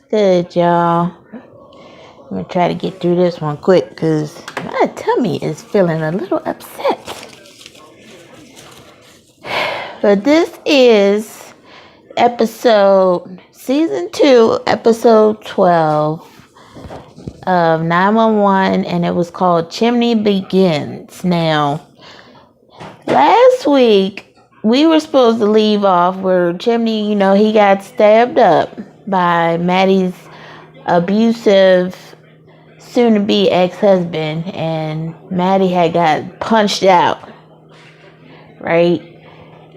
Good, y'all. I'm gonna try to get through this one quick because my tummy is feeling a little upset. But this is season 2, episode 12 of 911, and it was called Chimney Begins. Now, last week, we were supposed to leave off where Chimney, he got stabbed up by Maddie's abusive soon-to-be ex-husband, and Maddie had got punched out, right?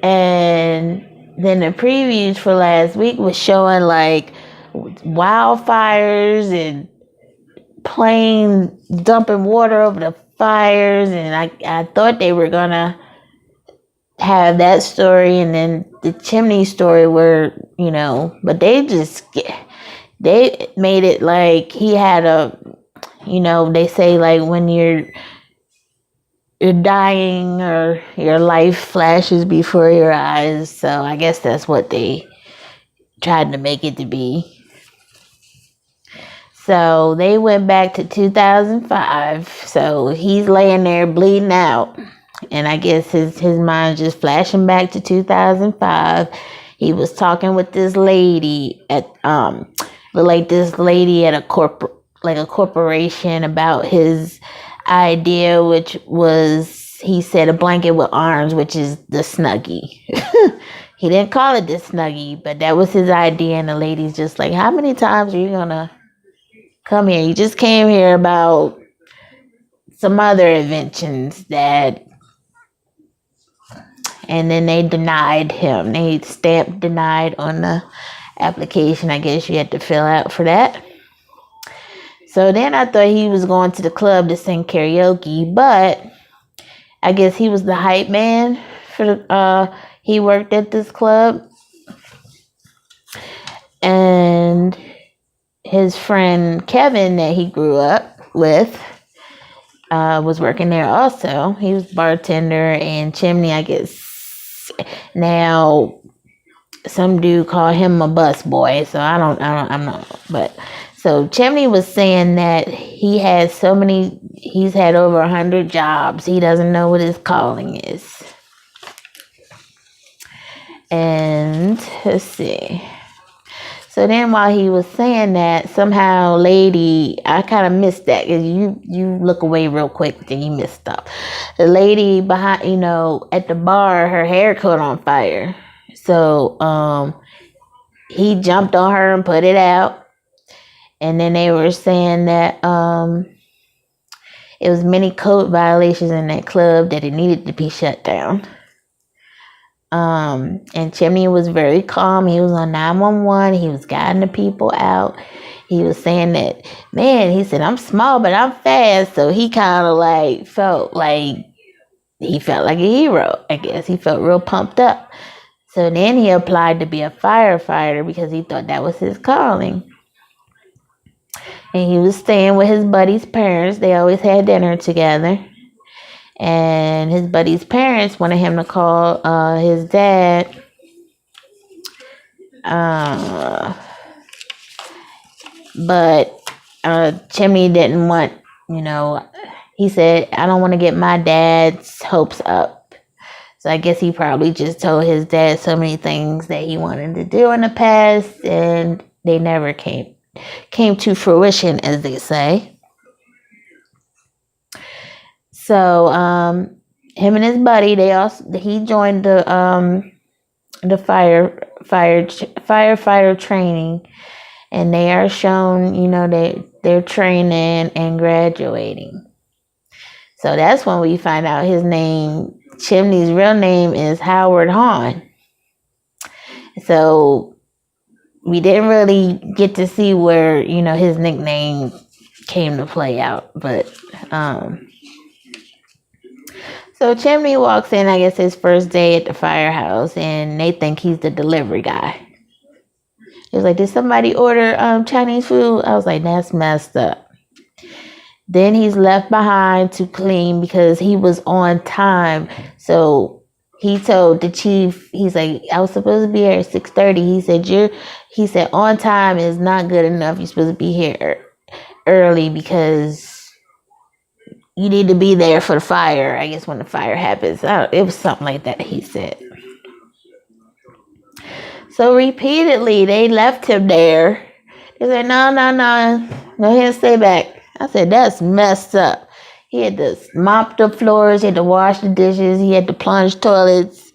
And then the previews for last week was showing like wildfires and planes dumping water over the fires, and I thought they were gonna have that story and then the Chimney story where, but they made it like he had they say like when you're dying or your life flashes before your eyes. So I guess that's what they tried to make it to be. So they went back to 2005. So he's laying there bleeding out. And I guess his mind just flashing back to 2005. He was talking with this lady at a corporation about his idea, which was, he said, a blanket with arms, which is the Snuggie. He didn't call it the Snuggie, but that was his idea. And the lady's just like, how many times are you gonna come here? You just came here about some other inventions and then they denied him. They stamped denied on the application. I guess you had to fill out for that. So then I thought he was going to the club to sing karaoke, but I guess he was the hype man he worked at this club. And his friend Kevin that he grew up with was working there also. He was bartender, and Chimney, I guess, now some dude called him a bus boy, so I'm not, but so Chimney was saying that he's had over 100 jobs. He doesn't know what his calling is. And let's see. So then while he was saying that, somehow lady, I kind of missed that because you look away real quick, then you missed stuff. The lady behind, at the bar, her hair caught on fire. So he jumped on her and put it out. And then they were saying that it was many code violations in that club that it needed to be shut down. And Chimney was very calm. He was on 911. He was guiding the people out. He was saying that, man, he said, I'm small, but I'm fast. So he kind of felt like a hero, I guess. He felt real pumped up. So then he applied to be a firefighter because he thought that was his calling. And he was staying with his buddy's parents. They always had dinner together. And his buddy's parents wanted him to call his dad. But Chimney didn't want, he said, I don't want to get my dad's hopes up. So I guess he probably just told his dad so many things that he wanted to do in the past, and they never came to fruition, as they say. So him and his buddy, he joined the firefighter training, and they are shown, they're training and graduating. So that's when we find out his name. Chimney's real name is Howard Hahn. So we didn't really get to see where, his nickname came to play out. But, so Chimney walks in, I guess, his first day at the firehouse, and they think he's the delivery guy. He was like, did somebody order Chinese food? I was like, that's messed up. Then he's left behind to clean because he was on time. So he told the chief, he's like, I was supposed to be here at 6:30. He said on time is not good enough. You're supposed to be here early because you need to be there for the fire. I guess when the fire happens, it was something like that. He said. So repeatedly, they left him there. They said, no, go ahead and stay back. I said, that's messed up. He had to mop the floors, he had to wash the dishes, he had to plunge toilets.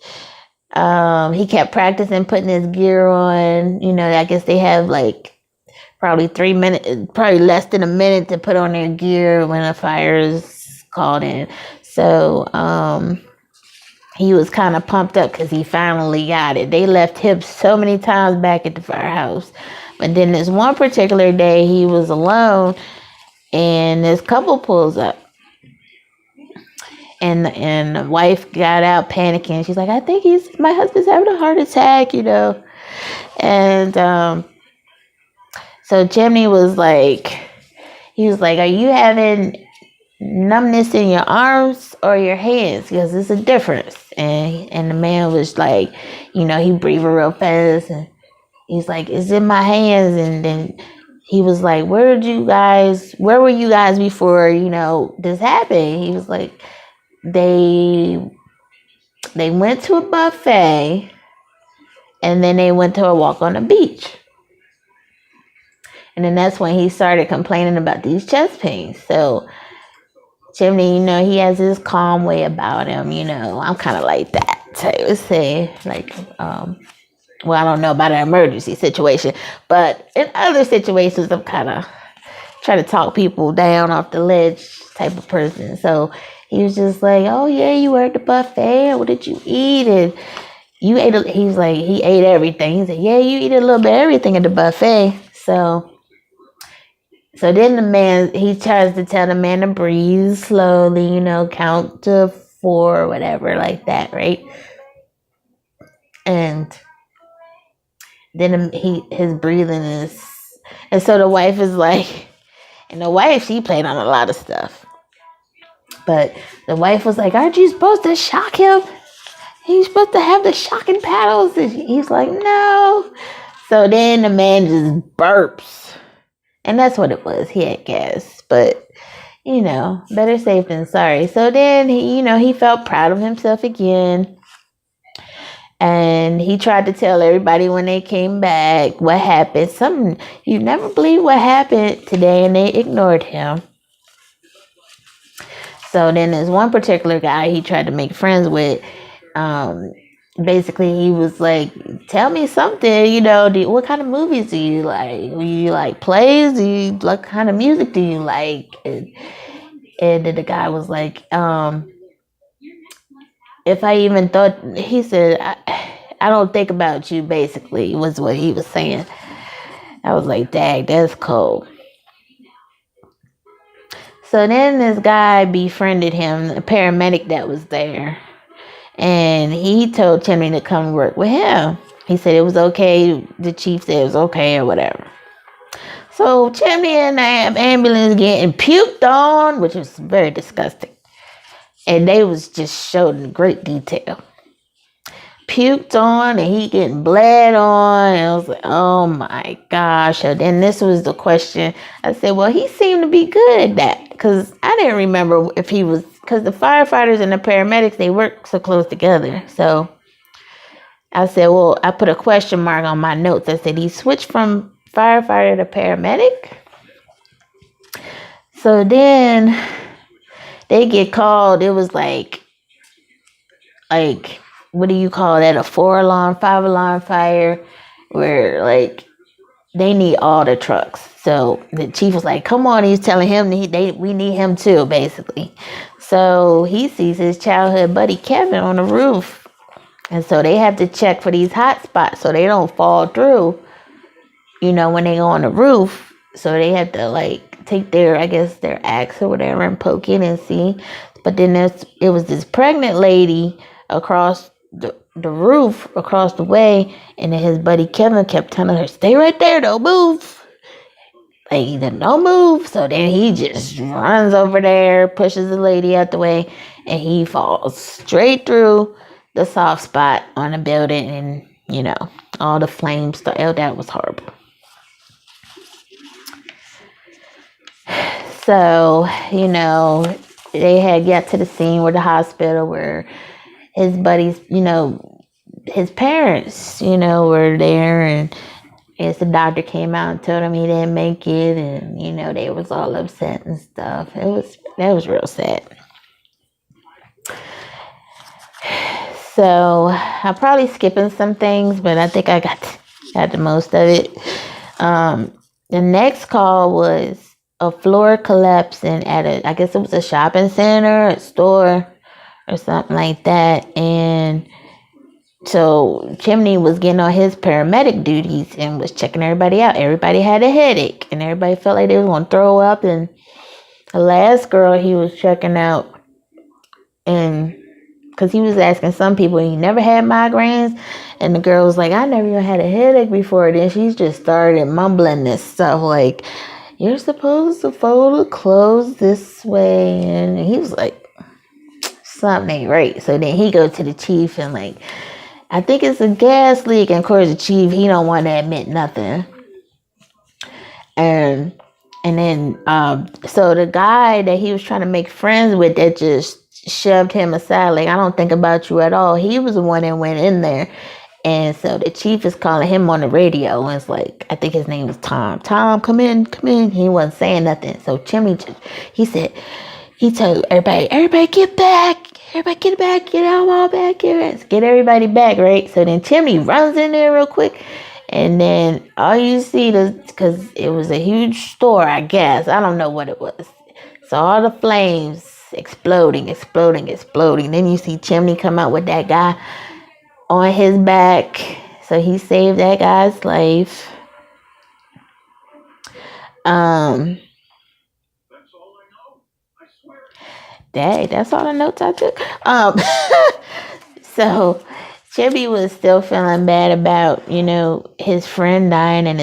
He kept practicing putting his gear on. I guess they have like probably 3 minutes, probably less than a minute to put on their gear when a fire is called in. So he was kind of pumped up because he finally got it. They left him so many times back at the firehouse. But then this one particular day, he was alone, and this couple pulls up. And the wife got out panicking. She's like, I think my husband's having a heart attack, And so Chimney was like, are you having numbness in your arms or your hands? Because there's a difference. And the man was like, he breathed real fast. And he's like, it's in my hands. And then he was like, where were you guys before, this happened? He was like, they went to a buffet and then they went to a walk on the beach. And then that's when he started complaining about these chest pains. So Chimney, he has this calm way about him, I'm kind of like that. So I would say, like, well, I don't know about an emergency situation, but in other situations, I'm kind of trying to talk people down off the ledge type of person. So he was just like, oh yeah, you were at the buffet. What did you eat? And he ate everything. He said, yeah, you eat a little bit of everything at the buffet. So then the man, he tries to tell the man to breathe slowly, count to 4 or whatever like that, right? And then his breathing is, and so the wife is like, and the wife, she played on a lot of stuff. But the wife was like, aren't you supposed to shock him? He's supposed to have the shocking paddles. And he's like, no. So then the man just burps. And that's what it was. He had gas. But, better safe than sorry. So then, he felt proud of himself again. And he tried to tell everybody when they came back what happened. You never believe what happened today. And they ignored him. So then there's one particular guy he tried to make friends with. Basically, he was like, tell me something, what kind of movies do you like? Do you like plays? What kind of music do you like? And then the guy was like, if I even thought, he said, I don't think about you, basically, was what he was saying. I was like, dang, that's cold. So then this guy befriended him, a paramedic that was there. And he told Chimney to come work with him. He said it was okay. The chief said it was okay or whatever. So Chimney and the ambulance getting puked on, which was very disgusting. And they was just showed in great detail. Puked on and he getting bled on. And I was like, oh my gosh. And then this was the question. I said, well, he seemed to be good at that. Because I didn't remember if he was, because the firefighters and the paramedics, they work so close together. So I said, well, I put a question mark on my notes. I said, he switched from firefighter to paramedic. So then they get called. It was like, what do you call that? A 4-alarm, 5-alarm fire where they need all the trucks. So the chief was like, come on. He's telling him we need him too, basically. So he sees his childhood buddy Kevin on the roof. And so they have to check for these hot spots so they don't fall through, when they go on the roof. So they have to take their axe or whatever and poke in and see. But then it was this pregnant lady across the roof across the way, and then his buddy Kevin kept telling her, stay right there, don't move. Don't move. So then he just runs over there, pushes the lady out the way, and he falls straight through the soft spot on the building, and all the flames. Oh, that was horrible. So they had got to the scene where the hospital where his buddies, his parents, were there, and as the doctor came out and told him he didn't make it, and they was all upset and stuff. That was real sad. So I'm probably skipping some things, but I think I got the most of it. The next call was a floor collapsing at I guess it was a shopping center, a store, or something like that, and so Chimney was getting on his paramedic duties and was checking everybody out. Everybody had a headache, and everybody felt like they was going to throw up. And the last girl he was checking out, and because he was asking some people, he never had migraines, and the girl was like, I never even had a headache before. Then she just started mumbling this stuff like, you're supposed to fold the clothes this way, and he was like, something ain't right. So then he goes to the chief and like, I think it's a gas leak, and of course the chief, he don't want to admit nothing. And then so the guy that he was trying to make friends with that just shoved him aside, like, I don't think about you at all, he was the one that went in there. And so the chief is calling him on the radio, and it's like, I think his name was Tom, come in. He wasn't saying nothing. So Chimney, he told everybody get back. Everybody get back, get out all back here. Get everybody back, right? So then Chimney runs in there real quick. And then all you see is, because it was a huge store, I guess. I don't know what it was. So all the flames exploding. Then you see Chimney come out with that guy on his back. So he saved that guy's life. That's all the notes I took. So Chimney was still feeling bad about, his friend dying, and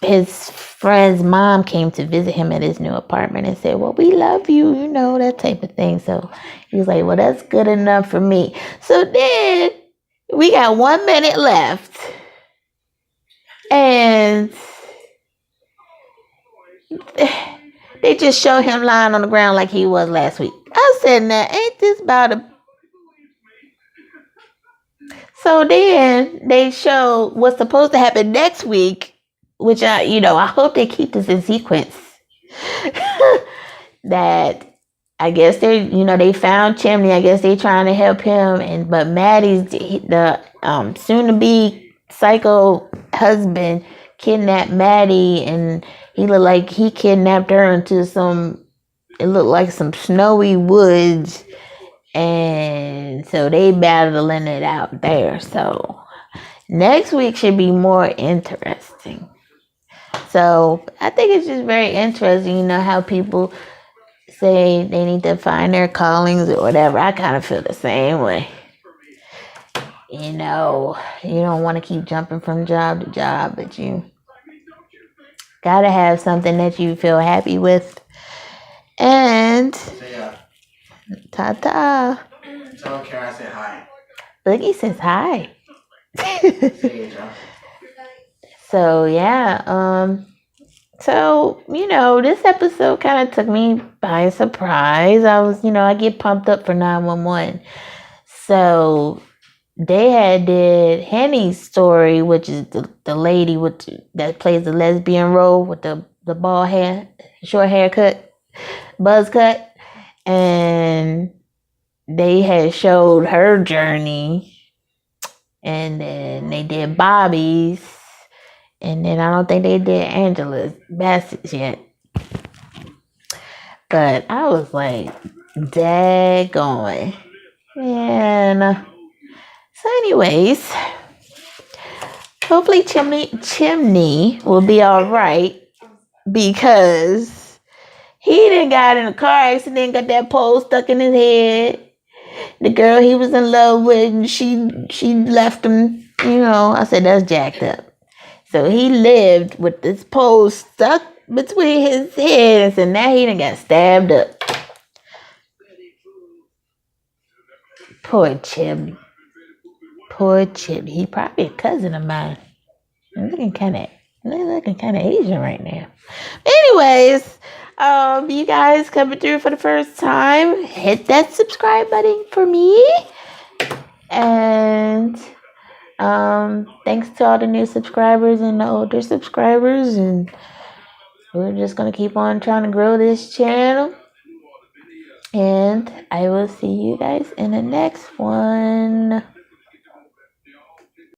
his friend's mom came to visit him at his new apartment and said, well, we love you, that type of thing. So he was like, well, that's good enough for me. So then we got 1 minute left, and they just show him lying on the ground like he was last week. I said, now, ain't this about a... So then they show what's supposed to happen next week, which I hope they keep this in sequence. That I guess they found Chimney. I guess they trying to help him, but Maddie's the soon-to-be psycho husband kidnapped Maddie, and he looked like he kidnapped her into it looked like some snowy woods, and so they battling it out there. So next week should be more interesting. So I think it's just very interesting, how people say they need to find their callings or whatever. I kind of feel the same way. You don't want to keep jumping from job to job, but you gotta have something that you feel happy with. And ta-ta. Tell Karen I said hi. Boogie says hi. Say it, John. So yeah, so this episode kind of took me by surprise. I was, I get pumped up for 911. So they had did Henny's story, which is the lady that plays the lesbian role with the bald hair, short haircut, buzz cut, and they had showed her journey, and then they did Bobby's, and then I don't think they did Angela's Bassett yet. But I was like, daggone. And so anyways, hopefully Chimney will be all right, because he done got in a car accident, got that pole stuck in his head. The girl he was in love with, and she left him, I said, that's jacked up. So he lived with this pole stuck between his head, and so now he done got stabbed up. Poor Chimney. Poor Chimney. He probably a cousin of mine. I'm looking kind of Asian right now. Anyways, you guys coming through for the first time, hit that subscribe button for me. And thanks to all the new subscribers and the older subscribers. And we're just going to keep on trying to grow this channel. And I will see you guys in the next one.